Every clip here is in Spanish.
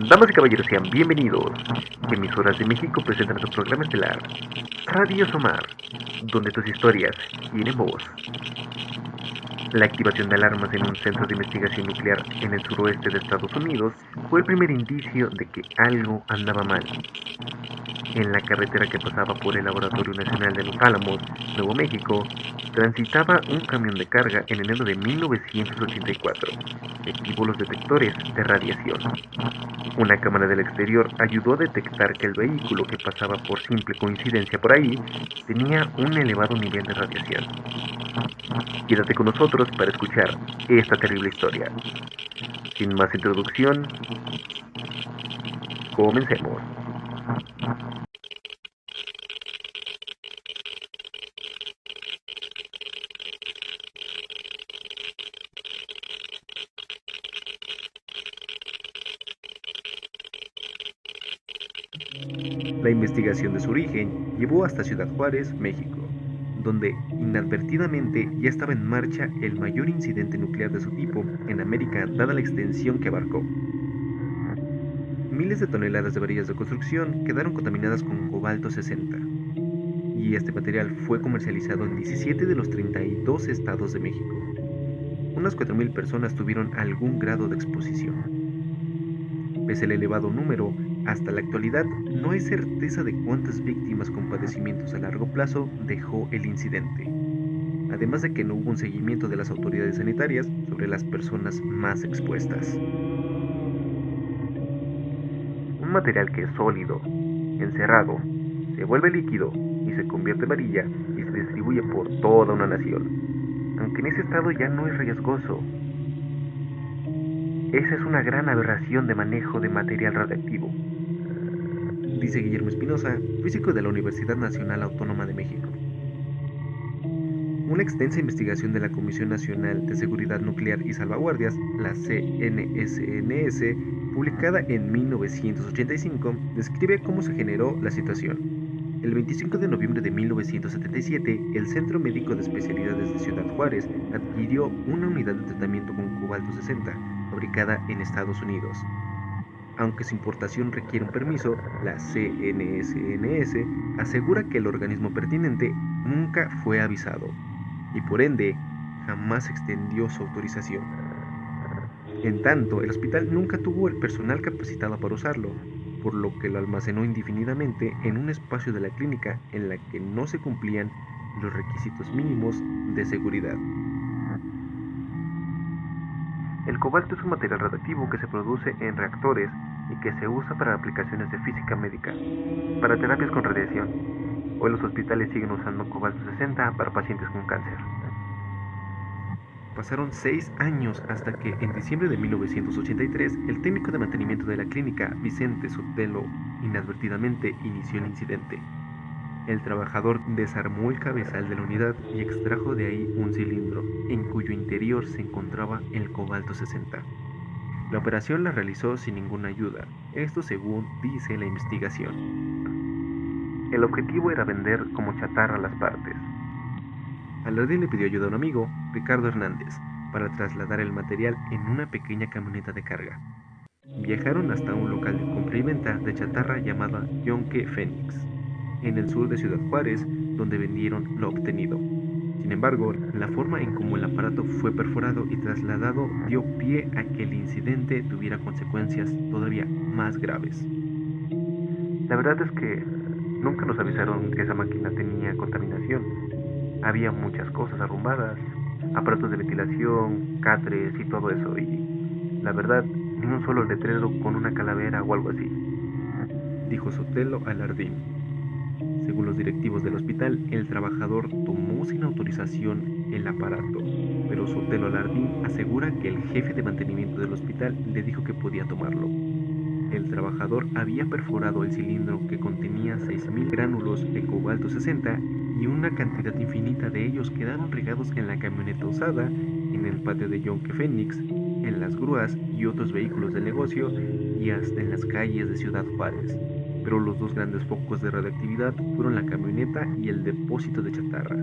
Damas y caballeros, sean bienvenidos. Emisoras de México presentan su programa estelar, Radio Somar, donde tus historias tienen voz. La activación de alarmas en un centro de investigación nuclear en el suroeste de Estados Unidos fue el primer indicio de que algo andaba mal. En la carretera que pasaba por el Laboratorio Nacional de Los Álamos, Nuevo México, transitaba un camión de carga en enero de 1984. Activó los detectores de radiación. Una cámara del exterior ayudó a detectar que el vehículo que pasaba por simple coincidencia por ahí tenía un elevado nivel de radiación. Quédate con nosotros para escuchar esta terrible historia. Sin más introducción, comencemos. La investigación de su origen llevó hasta Ciudad Juárez, México, donde inadvertidamente ya estaba en marcha el mayor incidente nuclear de su tipo en América, dada la extensión que abarcó. Miles de toneladas de varillas de construcción quedaron contaminadas con cobalto 60, y este material fue comercializado en 17 de los 32 estados de México. Unas 4.000 personas tuvieron algún grado de exposición. Pese al elevado número, hasta la actualidad no hay certeza de cuántas víctimas con padecimientos a largo plazo dejó el incidente, además de que no hubo un seguimiento de las autoridades sanitarias sobre las personas más expuestas. Un material que es sólido, encerrado, se vuelve líquido y se convierte en varilla y se distribuye por toda una nación. Aunque en ese estado ya no es riesgoso, esa es una gran aberración de manejo de material radiactivo, dice Guillermo Espinosa, físico de la Universidad Nacional Autónoma de México. Una extensa investigación de la Comisión Nacional de Seguridad Nuclear y Salvaguardias, la CNSNS, publicada en 1985, describe cómo se generó la situación. El 25 de noviembre de 1977, el Centro Médico de Especialidades de Ciudad Juárez adquirió una unidad de tratamiento con cobalto 60, fabricada en Estados Unidos. Aunque su importación requiere un permiso, la CNSNS asegura que el organismo pertinente nunca fue avisado y por ende jamás extendió su autorización. En tanto, el hospital nunca tuvo el personal capacitado para usarlo, por lo que lo almacenó indefinidamente en un espacio de la clínica en la que no se cumplían los requisitos mínimos de seguridad. El cobalto es un material radiactivo que se produce en reactores y que se usa para aplicaciones de física médica, para terapias con radiación. Hoy los hospitales siguen usando cobalto 60 para pacientes con cáncer. Pasaron 6 años hasta que, en diciembre de 1983, el técnico de mantenimiento de la clínica, Vicente Sotelo, inadvertidamente inició el incidente. El trabajador desarmó el cabezal de la unidad y extrajo de ahí un cilindro, en cuyo interior se encontraba el cobalto 60. La operación la realizó sin ninguna ayuda, esto según dice la investigación. El objetivo era vender como chatarra las partes. Alardín le pidió ayuda a un amigo, Ricardo Hernández, para trasladar el material en una pequeña camioneta de carga. Viajaron hasta un local de compra y venta de chatarra llamada Yonke Fénix, en el sur de Ciudad Juárez, donde vendieron lo obtenido. Sin embargo, la forma en cómo el aparato fue perforado y trasladado dio pie a que el incidente tuviera consecuencias todavía más graves. La verdad es que nunca nos avisaron que esa máquina tenía contaminación. Había muchas cosas arrumbadas, aparatos de ventilación, catres y todo eso, y la verdad, ni un solo letrero con una calavera o algo así, dijo Sotelo Alardín. Según los directivos del hospital, el trabajador tomó sin autorización el aparato, pero Sotelo Alardín asegura que el jefe de mantenimiento del hospital le dijo que podía tomarlo. El trabajador había perforado el cilindro que contenía 6.000 gránulos de cobalto 60 y una cantidad infinita de ellos quedaron regados en la camioneta usada, en el patio de Yonke Fénix, en las grúas y otros vehículos del negocio y hasta en las calles de Ciudad Juárez. Pero los dos grandes focos de radioactividad fueron la camioneta y el depósito de chatarra.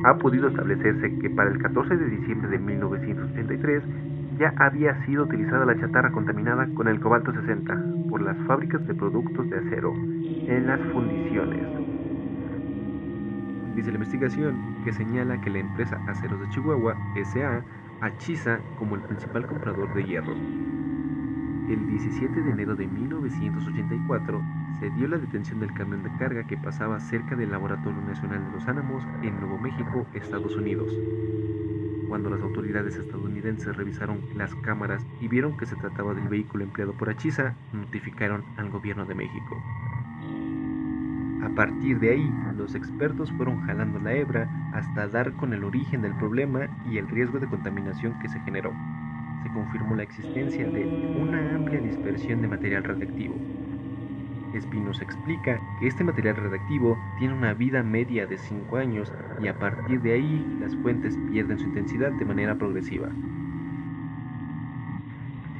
Ha podido establecerse que para el 14 de diciembre de 1983 ya había sido utilizada la chatarra contaminada con el cobalto 60 por las fábricas de productos de acero en las fundiciones. Dice la investigación que señala que la empresa Aceros de Chihuahua, S.A., Achisa como el principal comprador de hierro. El 17 de enero de 1984 se dio la detención del camión de carga que pasaba cerca del Laboratorio Nacional de los Álamos en Nuevo México, Estados Unidos. Cuando las autoridades estadounidenses revisaron las cámaras y vieron que se trataba del vehículo empleado por Achisa, notificaron al gobierno de México. A partir de ahí, los expertos fueron jalando la hebra hasta dar con el origen del problema y el riesgo de contaminación que se generó. Se confirmó la existencia de una amplia dispersión de material radiactivo. Espinosa explica que este material radiactivo tiene una vida media de 5 años y a partir de ahí las fuentes pierden su intensidad de manera progresiva.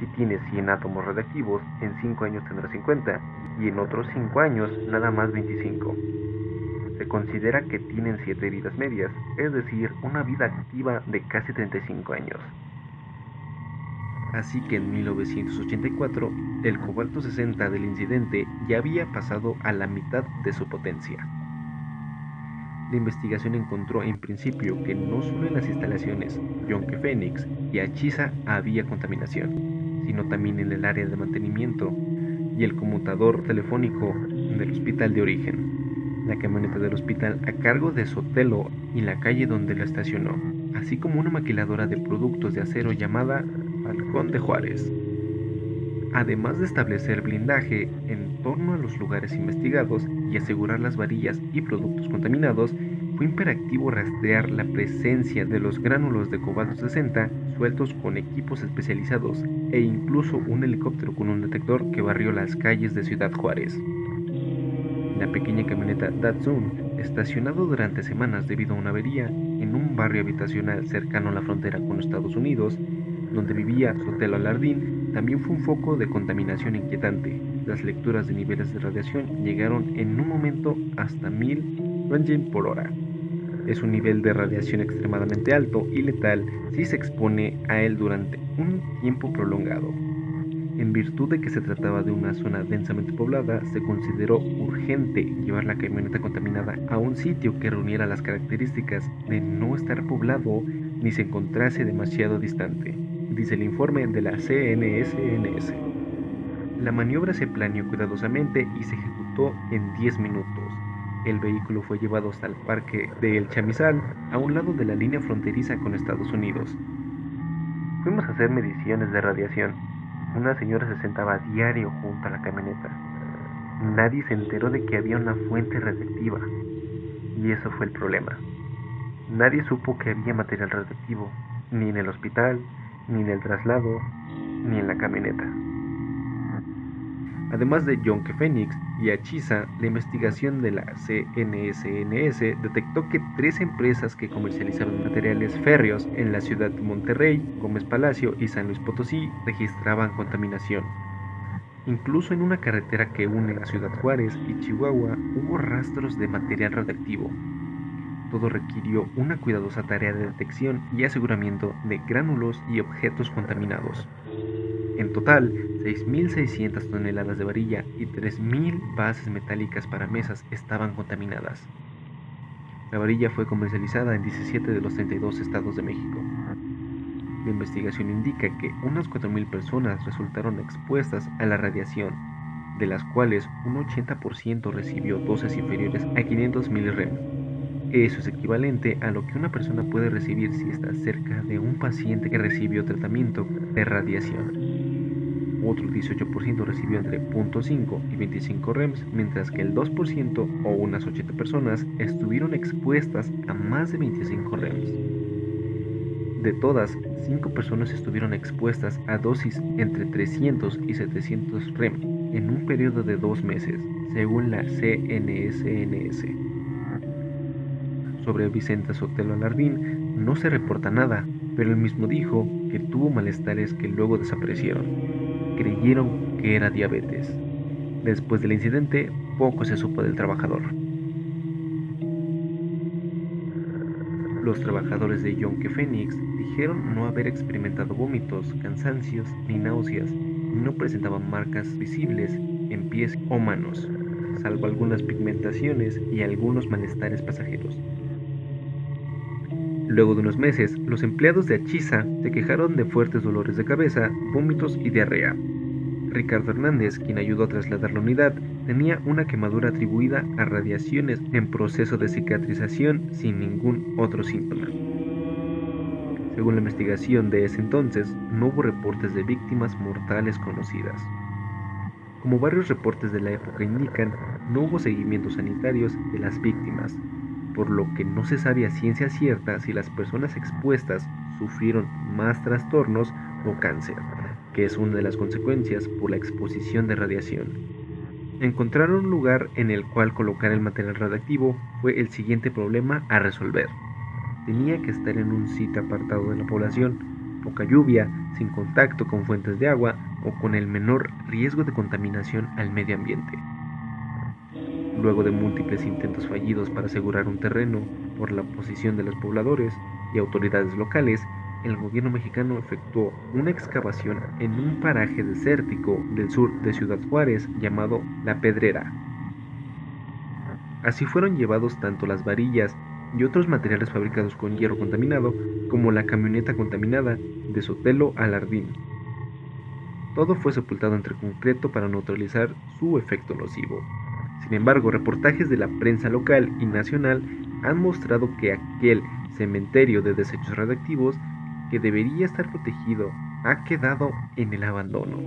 Si tienes 100 átomos radiactivos, en 5 años tendrás 50 y en otros 5 años nada más 25. Se considera que tienen 7 vidas medias, es decir, una vida activa de casi 35 años. Así que en 1984, el cobalto 60 del incidente ya había pasado a la mitad de su potencia. La investigación encontró en principio que no solo en las instalaciones Yonke Phoenix y Achisa había contaminación, sino también en el área de mantenimiento y el conmutador telefónico del hospital de origen, la camioneta del hospital a cargo de Sotelo y la calle donde la estacionó, así como una maquiladora de productos de acero llamada Falcón de Juárez. Además de establecer blindaje en torno a los lugares investigados y asegurar las varillas y productos contaminados, fue imperativo rastrear la presencia de los gránulos de cobalto 60 sueltos con equipos especializados e incluso un helicóptero con un detector que barrió las calles de Ciudad Juárez. La pequeña camioneta Datsun, estacionado durante semanas debido a una avería en un barrio habitacional cercano a la frontera con Estados Unidos, donde vivía Sotelo Alardín, también fue un foco de contaminación inquietante. Las lecturas de niveles de radiación llegaron en un momento hasta 1000 Röntgen por hora. Es un nivel de radiación extremadamente alto y letal si se expone a él durante un tiempo prolongado. En virtud de que se trataba de una zona densamente poblada, se consideró urgente llevar la camioneta contaminada a un sitio que reuniera las características de no estar poblado ni se encontrase demasiado distante, dice el informe de la CNSNS. La maniobra se planeó cuidadosamente y se ejecutó en 10 minutos. El vehículo fue llevado hasta el parque de El Chamizal, a un lado de la línea fronteriza con Estados Unidos. Fuimos a hacer mediciones de radiación. Una señora se sentaba a diario junto a la camioneta. Nadie se enteró de que había una fuente radiactiva. Y eso fue el problema. Nadie supo que había material radiactivo, ni en el hospital, ni en el traslado, ni en la camioneta. Además de Yonke Phoenix y Achisa, la investigación de la CNSNS detectó que 3 empresas que comercializaban materiales férreos en la ciudad de Monterrey, Gómez Palacio y San Luis Potosí registraban contaminación. Incluso en una carretera que une la Ciudad Juárez y Chihuahua hubo rastros de material radiactivo. Todo requirió una cuidadosa tarea de detección y aseguramiento de gránulos y objetos contaminados. En total, 6.600 toneladas de varilla y 3.000 bases metálicas para mesas estaban contaminadas. La varilla fue comercializada en 17 de los 32 estados de México. La investigación indica que unas 4.000 personas resultaron expuestas a la radiación, de las cuales un 80% recibió dosis inferiores a 500 mg. Eso es equivalente a lo que una persona puede recibir si está cerca de un paciente que recibió tratamiento de radiación. Otro 18% recibió entre 0.5 y 25 REMS, mientras que el 2% o unas 80 personas estuvieron expuestas a más de 25 REMS. De todas, 5 personas estuvieron expuestas a dosis entre 300 y 700 REM en un periodo de 2 meses, según la CNSNS. Sobre Vicente Sotelo Alardín no se reporta nada, pero él mismo dijo que tuvo malestares que luego desaparecieron. Creyeron que era diabetes. Después del incidente, poco se supo del trabajador. Los trabajadores de Yonke Phoenix dijeron no haber experimentado vómitos, cansancios ni náuseas, y no presentaban marcas visibles en pies o manos, salvo algunas pigmentaciones y algunos malestares pasajeros. Luego de unos meses, los empleados de Achisa se quejaron de fuertes dolores de cabeza, vómitos y diarrea. Ricardo Hernández, quien ayudó a trasladar la unidad, tenía una quemadura atribuida a radiaciones en proceso de cicatrización sin ningún otro síntoma. Según la investigación de ese entonces, no hubo reportes de víctimas mortales conocidas. Como varios reportes de la época indican, no hubo seguimientos sanitarios de las víctimas, por lo que no se sabe a ciencia cierta si las personas expuestas sufrieron más trastornos o cáncer, que es una de las consecuencias por la exposición de radiación. Encontrar un lugar en el cual colocar el material radiactivo fue el siguiente problema a resolver. Tenía que estar en un sitio apartado de la población, poca lluvia, sin contacto con fuentes de agua o con el menor riesgo de contaminación al medio ambiente. Luego de múltiples intentos fallidos para asegurar un terreno por la oposición de los pobladores y autoridades locales, el gobierno mexicano efectuó una excavación en un paraje desértico del sur de Ciudad Juárez llamado La Pedrera. Así fueron llevados tanto las varillas y otros materiales fabricados con hierro contaminado como la camioneta contaminada de Sotelo Alardín. Todo fue sepultado entre concreto para neutralizar su efecto nocivo. Sin embargo, reportajes de la prensa local y nacional han mostrado que aquel cementerio de desechos radiactivos que debería estar protegido ha quedado en el abandono.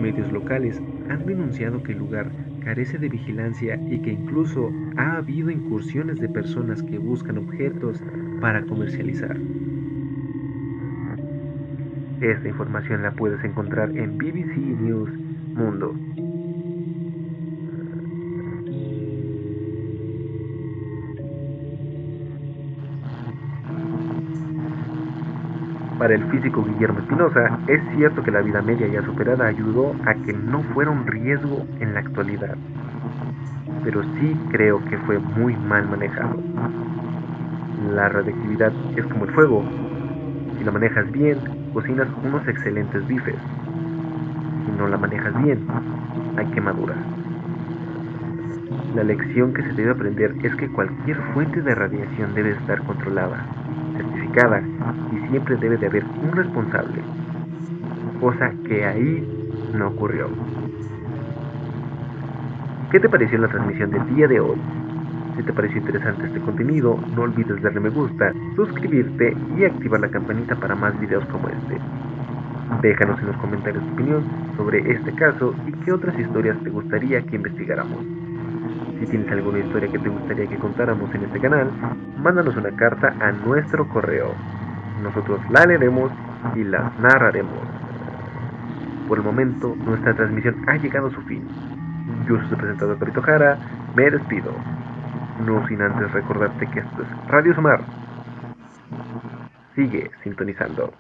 Medios locales han denunciado que el lugar carece de vigilancia y que incluso ha habido incursiones de personas que buscan objetos para comercializar. Esta información la puedes encontrar en BBC News Mundo. Para el físico Guillermo Espinosa, es cierto que la vida media ya superada ayudó a que no fuera un riesgo en la actualidad, pero sí creo que fue muy mal manejado. La radioactividad es como el fuego. Si la manejas bien, cocinas unos excelentes bifes. Si no la manejas bien, hay quemaduras. La lección que se debe aprender es que cualquier fuente de radiación debe estar controlada, certificada y siempre debe de haber un responsable, cosa que ahí no ocurrió. ¿Qué te pareció la transmisión del día de hoy? Si te pareció interesante este contenido, no olvides darle me gusta, suscribirte y activar la campanita para más videos como este. Déjanos en los comentarios tu opinión sobre este caso y qué otras historias te gustaría que investigáramos. Si tienes alguna historia que te gustaría que contáramos en este canal, mándanos una carta a nuestro correo. Nosotros la leeremos y las narraremos. Por el momento, nuestra transmisión ha llegado a su fin. Yo soy su presentador Perito Jara, me despido. No sin antes recordarte que esto es Radio Sumar. Sigue sintonizando.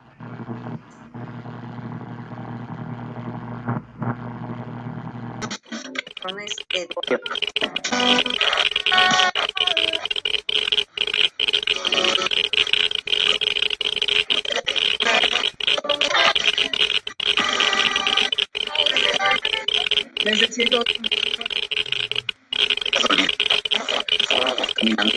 Necesito caminando